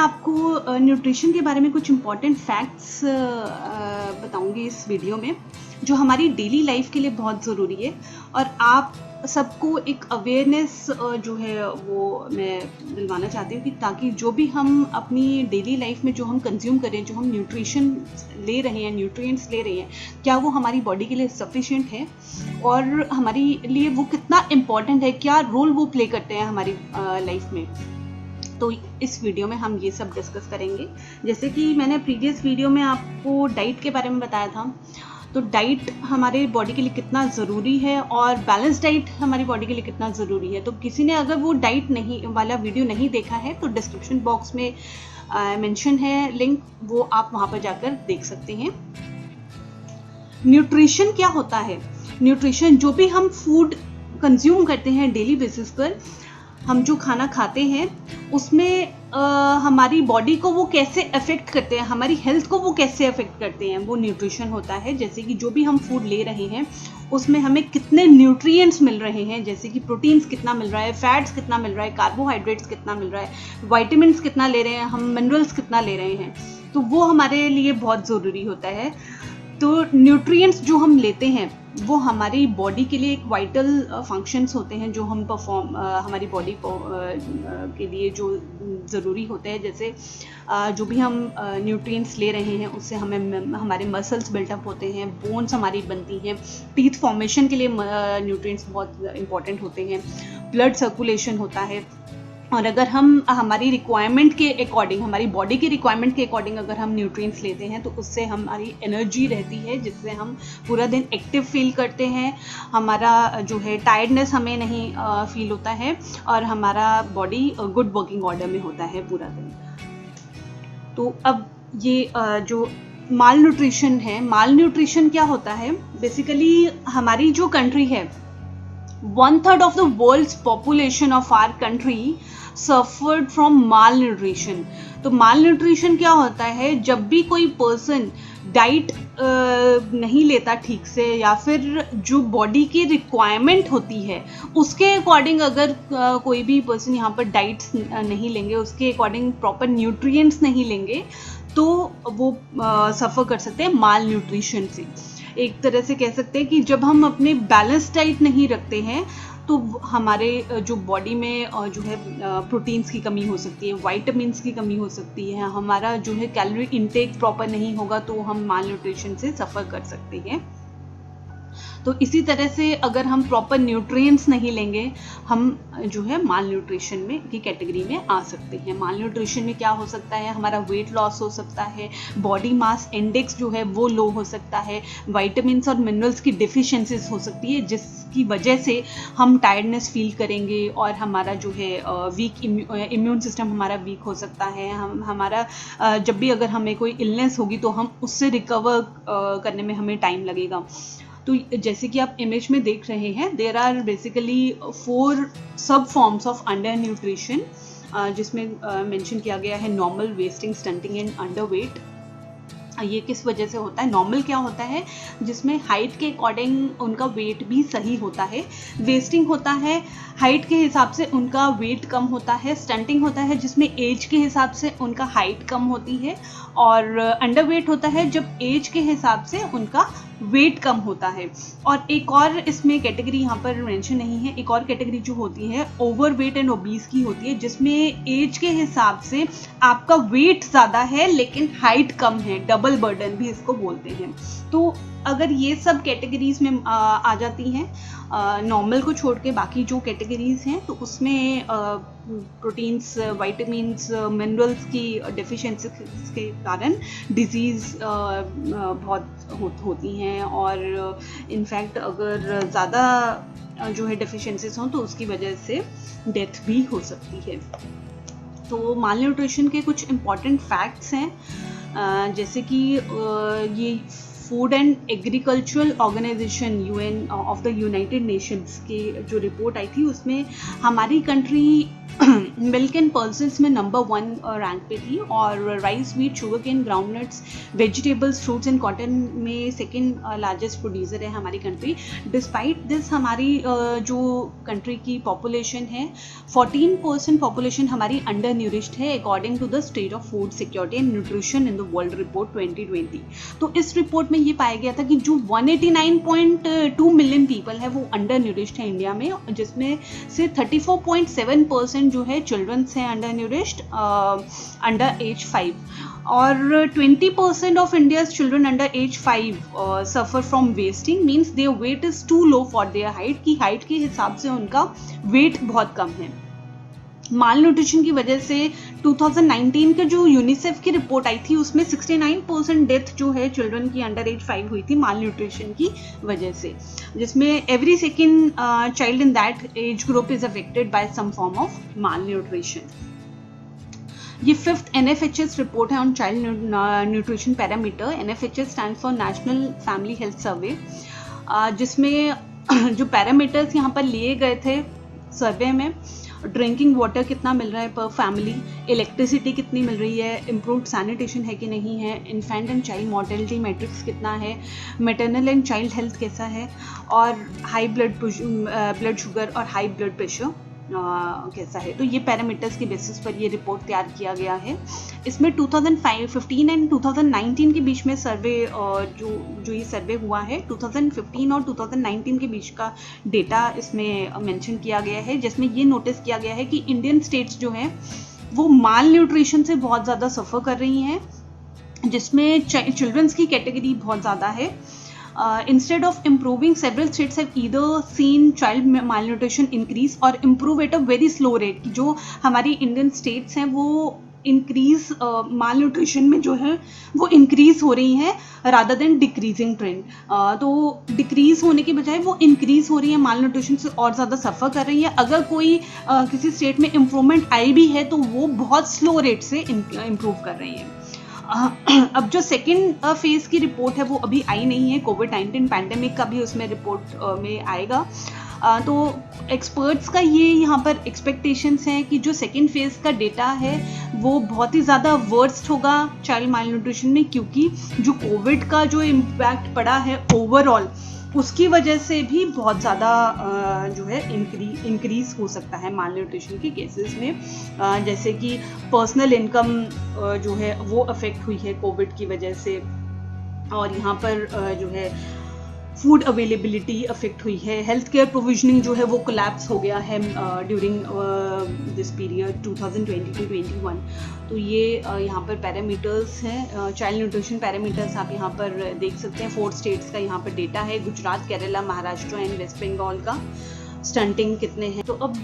आपको न्यूट्रिशन के बारे में कुछ इम्पॉर्टेंट फैक्ट्स बताऊंगी इस वीडियो में, जो हमारी डेली लाइफ के लिए बहुत ज़रूरी है। और आप सबको एक अवेयरनेस जो है वो मैं दिलवाना चाहती हूँ कि ताकि जो भी हम अपनी डेली लाइफ में जो हम कंज्यूम करें, जो हम न्यूट्रिशन ले रहे हैं, न्यूट्रिएंट्स ले रहे हैं, क्या वो हमारी बॉडी के लिए सफिशिएंट है और हमारी लिए वो कितना इम्पॉर्टेंट है, क्या रोल वो प्ले करते हैं हमारी लाइफ में। तो इस वीडियो में हम ये सब डिस्कस करेंगे। जैसे कि मैंने प्रीवियस वीडियो में आपको डाइट के बारे में बताया था, तो डाइट हमारे बॉडी के लिए कितना ज़रूरी है और बैलेंस डाइट हमारी बॉडी के लिए कितना ज़रूरी है। तो किसी ने अगर वो डाइट नहीं वाला वीडियो नहीं देखा है तो डिस्क्रिप्शन बॉक्स में मेंशन है लिंक, वो आप वहाँ पर जाकर देख सकते हैं। न्यूट्रिशन क्या होता है? न्यूट्रिशन जो भी हम फूड कंज्यूम करते हैं डेली बेसिस पर, हम जो खाना खाते हैं उसमें हमारी बॉडी को वो कैसे अफेक्ट करते हैं, हमारी हेल्थ को वो कैसे अफेक्ट करते हैं, वो न्यूट्रिशन होता है। जैसे कि जो भी हम फूड ले रहे हैं उसमें हमें कितने न्यूट्रिएंट्स मिल रहे हैं, जैसे कि प्रोटीन्स कितना मिल रहा है, फैट्स कितना मिल रहा है, कार्बोहाइड्रेट्स कितना मिल रहा है, विटामिन्स कितना ले रहे हैं हम, मिनरल्स कितना ले रहे हैं, तो वो हमारे लिए बहुत ज़रूरी होता है। तो न्यूट्रिएंट्स जो हम लेते हैं वो हमारी बॉडी के लिए एक वाइटल फंक्शंस होते हैं जो हम हमारी बॉडी को के लिए जो ज़रूरी होते हैं। जैसे जो भी हम न्यूट्रिएंट्स ले रहे हैं उससे हमें हमारे मसल्स बिल्टअप होते हैं, बोन्स हमारी बनती हैं, टीथ फॉर्मेशन के लिए न्यूट्रिएंट्स बहुत इंपॉर्टेंट होते हैं, ब्लड सर्कुलेशन होता है। और अगर हम हमारी रिक्वायरमेंट के अकॉर्डिंग, हमारी बॉडी की रिक्वायरमेंट के अकॉर्डिंग अगर हम न्यूट्रिएंट्स लेते हैं तो उससे हमारी एनर्जी रहती है, जिससे हम पूरा दिन एक्टिव फील करते हैं, हमारा जो है टायर्डनेस हमें नहीं फील होता है और हमारा बॉडी गुड वर्किंग ऑर्डर में होता है पूरा दिन। तो अब ये जो माल न्यूट्रिशन है, माल न्यूट्रिशन क्या होता है? बेसिकली हमारी जो कंट्री है, 1/3 of the world's population of our country suffered from malnutrition। तो malnutrition क्या होता है? जब भी कोई पर्सन डाइट नहीं लेता ठीक से, या फिर जो बॉडी की रिक्वायरमेंट होती है उसके अकॉर्डिंग अगर कोई भी पर्सन यहाँ पर डाइट्स नहीं लेंगे, उसके अकॉर्डिंग प्रॉपर न्यूट्रिएंट्स नहीं लेंगे, तो वो सफ़र कर सकते हैं माल न्यूट्रिशन से। एक तरह से कह सकते हैं कि जब हम अपने बैलेंस डाइट नहीं रखते हैं तो हमारे जो बॉडी में जो है प्रोटीन्स की कमी हो सकती है, विटामिन्स की कमी हो सकती है, हमारा जो है कैलोरी इनटेक प्रॉपर नहीं होगा तो हम माल न्यूट्रिशन से सफ़र कर सकते हैं। तो इसी तरह से अगर हम प्रॉपर न्यूट्रिएंट्स नहीं लेंगे, हम जो है माल न्यूट्रिशन में की कैटेगरी में आ सकते हैं। माल न्यूट्रिशन में क्या हो सकता है? हमारा वेट लॉस हो सकता है, बॉडी मास इंडेक्स जो है वो लो हो सकता है, विटामिन्स और मिनरल्स की डेफिशिएंसीज हो सकती है, जिसकी वजह से हम टायर्डनेस फील करेंगे और हमारा जो है वीक इम्यून सिस्टम हमारा वीक हो सकता है। हमारा जब भी अगर हमें कोई इलनेस होगी तो हम उससे रिकवर करने में हमें टाइम लगेगा। तो जैसे कि आप इमेज में देख रहे हैं, देयर आर बेसिकली 4 सब फॉर्म्स ऑफ अंडर न्यूट्रिशन, जिसमें मेंशन किया गया है normal, wasting, stunting and underweight. ये किस वजह से होता है? नॉर्मल क्या होता है? जिसमें हाइट के अकॉर्डिंग उनका वेट भी सही होता है। वेस्टिंग होता है, हाइट के हिसाब से उनका वेट कम होता है। स्टंटिंग होता है जिसमें एज के हिसाब से उनका हाइट कम होती है। और अंडरवेट होता है जब एज के हिसाब से उनका वेट कम होता है। और एक और इसमें कैटेगरी यहाँ पर मेंशन नहीं है, एक और कैटेगरी जो होती है ओवरवेट एंड ओबीस की होती है, जिसमें एज के हिसाब से आपका वेट ज़्यादा है लेकिन हाइट कम है, डबल बर्डन भी इसको बोलते हैं। तो अगर ये सब कैटेगरीज में आ जाती हैं, नॉर्मल को छोड़ के बाकी जो कैटेगरीज हैं, तो उसमें प्रोटीन्स, विटामिन्स, मिनरल्स की डेफिशिएंसी के कारण डिजीज़ बहुत होती हैं। और इनफैक्ट अगर ज़्यादा जो है डेफिशिएंसीज हों तो उसकी वजह से डेथ भी हो सकती है। तो माल न्यूट्रिशन के कुछ इम्पॉर्टेंट फैक्ट्स हैं, जैसे कि ये food and agricultural organisation UN of the United Nations की जो रिपोर्ट आई थी उसमें हमारी कंट्री मिल्क एंड पल्सेस में नंबर 1 रैंक पे थी, और rice, wheat, sugar cane, groundnuts, vegetables, fruits and cotton में सेकेंड लार्जेस्ट प्रोड्यूसर है हमारी कंट्री। डिस्पाइट दिस हमारी जो कंट्री की पॉपुलेशन है 14% पॉपुलेशन हमारी अंडर न्यूरिश्ड है according to the state of food security and nutrition in the world report 2020। तो इस रिपोर्ट में ये पाया गया था कि जो 189.2 मिलियन पीपल है वो अंडर न्यूरिश्ड है इंडिया में, जिसमें से 34.7% जो है चिल्ड्रंस हैं अंडर न्यूरिश्ड अंडर एज 5, और 20% of India's children under age 5 suffer from wasting, means their weight is too low for their height, की हाइट के हिसाब से उनका वेट बहुत कम है। माल न्यूट्रिशन की वजह से 2019 के जो यूनिसेफ की रिपोर्ट आई थी उसमें 69% डेथ जो है चिल्ड्रन की अंडर एज 5 हुई थी माल न्यूट्रिशन की वजह से, जिसमें every second child in that age group is affected by some form of malnutrition. ये 5th NFHS रिपोर्ट है on child nutrition parameter. NFHS stand for national family health survey, जिसमें जो पैरामीटर्स यहाँ पर लिए गए थे सर्वे में, ड्रिंकिंग वाटर कितना मिल रहा है पर फैमिली, इलेक्ट्रिसिटी कितनी मिल रही है, इम्प्रूव्ड सैनिटेशन है कि नहीं है, infant and child mortality matrix कितना है, मैटरनल एंड चाइल्ड हेल्थ कैसा है, और हाई ब्लड शुगर और हाई ब्लड प्रेशर कैसा है। तो ये पैरामीटर्स के बेसिस पर ये रिपोर्ट तैयार किया गया है। इसमें 2015 एंड 2019 के बीच में सर्वे जो ये सर्वे हुआ है 2015 और 2019 के बीच का डेटा इसमें मेंशन किया गया है, जिसमें ये नोटिस किया गया है कि इंडियन स्टेट्स जो हैं वो माल न्यूट्रिशन से बहुत ज़्यादा सफ़र कर रही हैं, जिसमें चिल्ड्रंस की कैटेगरी बहुत ज़्यादा है। Instead of improving, several states have either seen child malnutrition increase or improve at a very slow rate। जो हमारी इंडियन स्टेट्स हैं वो इंक्रीज माल न्यूट्रिशन में जो है वो इंक्रीज हो रही हैं रादर देन डिक्रीजिंग ट्रेंड। तो डिक्रीज होने के बजाय वो इंक्रीज हो रही है, माल न्यूट्रिशन से और ज़्यादा सफ़र कर रही है। अगर कोई किसी स्टेट में इम्प्रूवमेंट आई भी है तो वो बहुत स्लो रेट से इम्प्रूव कर रही है। अब जो सेकेंड फेज की रिपोर्ट है वो अभी आई नहीं है, कोविड-19 पैंडेमिक का भी उसमें रिपोर्ट में आएगा। तो एक्सपर्ट्स का ये यहाँ पर एक्सपेक्टेशंस हैं कि जो सेकेंड फेज का डेटा है वो बहुत ही ज़्यादा वर्स्ट होगा चाइल्ड माल न्यूट्रिशन में, क्योंकि जो कोविड का जो इम्पैक्ट पड़ा है ओवरऑल उसकी वजह से भी बहुत ज़्यादा जो है इंक्रीज हो सकता है माल न्यूट्रिशन के केसेस में। जैसे कि पर्सनल इनकम जो है वो अफेक्ट हुई है कोविड की वजह से, और यहाँ पर जो है फूड अवेलेबिलिटी अफेक्ट हुई है, हेल्थ केयर प्रोविजनिंग जो है वो कोलैप्स हो गया है ड्यूरिंग दिस पीरियड 2020-21। तो ये यहाँ पर पैरामीटर्स हैं, चाइल्ड न्यूट्रिशन पैरामीटर्स आप यहाँ पर देख सकते हैं। 4 स्टेट्स का यहाँ पर डेटा है, गुजरात, केरला, महाराष्ट्र एंड वेस्ट बंगाल का स्टंटिंग कितने हैं। तो अब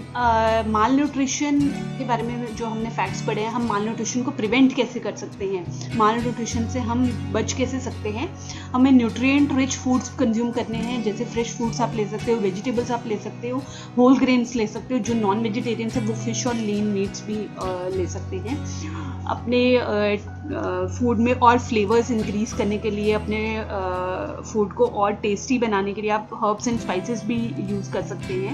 माल न्यूट्रिशन के बारे में जो हमने फैक्ट्स पढ़े हैं, हम माल न्यूट्रिशन को प्रिवेंट कैसे कर सकते हैं, माल न्यूट्रिशन से हम बच कैसे सकते हैं। हमें न्यूट्रिएंट रिच फूड्स कंज्यूम करने हैं, जैसे फ्रेश फ्रूट्स आप ले सकते हो, वेजिटेबल्स आप ले सकते हो, होल ग्रेन्स ले सकते हो, जो नॉन वेजिटेरियन है वो फिश और लीन मीट्स भी ले सकते हैं। अपने फूड में और फ्लेवर्स इंक्रीज करने के लिए, अपने फूड को और टेस्टी बनाने के लिए आप हर्ब्स एंड स्पाइसेस भी यूज़ कर सकते हैं।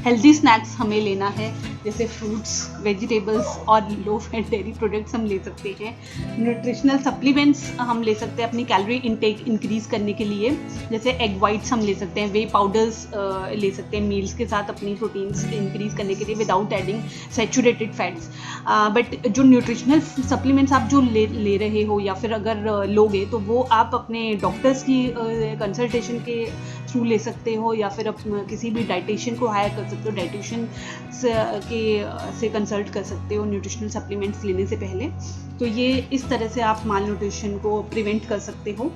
हेल्दी स्नैक्स हमें लेना है, जैसे फ्रूट्स, वेजिटेबल्स और लो फैट डेयरी प्रोडक्ट्स हम ले सकते हैं। न्यूट्रिशनल सप्लीमेंट्स हम ले सकते हैं अपनी कैलोरी इनटेक इंक्रीज करने के लिए, जैसे एग वाइट्स हम ले सकते हैं, वे पाउडर्स ले सकते हैं मील्स के साथ अपनी प्रोटीन्स इंक्रीज करने के लिए without adding saturated fats. But जो न्यूट्रिशनल सप्लीमेंट्स आप जो ले रहे हो या फिर अगर लोगे तो वो आप अपने डॉक्टर्स की कंसल्टेशन के थ्रू ले सकते हो, या फिर किसी भी डाइटिशियन को हायर कर सकते हो, डाइटिशियन से कंसल्ट कर सकते हो न्यूट्रिशनल सप्लीमेंट्स लेने से पहले। तो ये इस तरह से आप माल न्यूट्रिशन को प्रिवेंट कर सकते हो।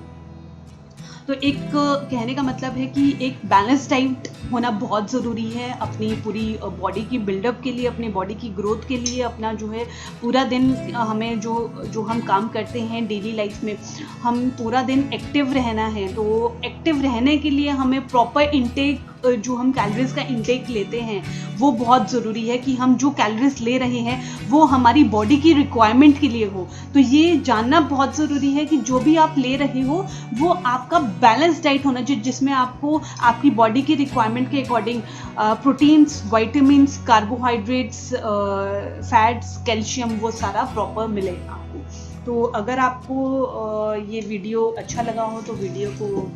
तो एक कहने का मतलब है कि एक बैलेंस डाइट होना बहुत ज़रूरी है अपनी पूरी बॉडी की बिल्डअप के लिए, अपनी बॉडी की ग्रोथ के लिए। अपना जो है पूरा दिन हमें जो हम काम करते हैं डेली लाइफ में, हम पूरा दिन एक्टिव रहना है, तो एक्टिव रहने के लिए हमें प्रॉपर इंटेक जो हम कैलोरीज का इंटेक लेते हैं वो बहुत ज़रूरी है कि हम जो कैलोरीज ले रहे हैं वो हमारी बॉडी की रिक्वायरमेंट के लिए हो। तो ये जानना बहुत ज़रूरी है कि जो भी आप ले रहे हो वो आपका बैलेंस डाइट होना चाहिए, जिसमें आपको आपकी बॉडी की रिक्वायरमेंट के according proteins, vitamins, carbohydrates, fats, calcium वो सारा प्रॉपर मिले आपको। तो अगर आपको ये वीडियो अच्छा लगा हो तो वीडियो को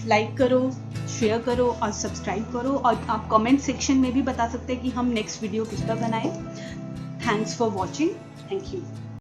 लाइक करो, शेयर करो और सब्सक्राइब करो, और आप कमेंट सेक्शन में भी बता सकते हैं कि हम नेक्स्ट वीडियो किस पर बनाएं। Thanks for watching. Thank you.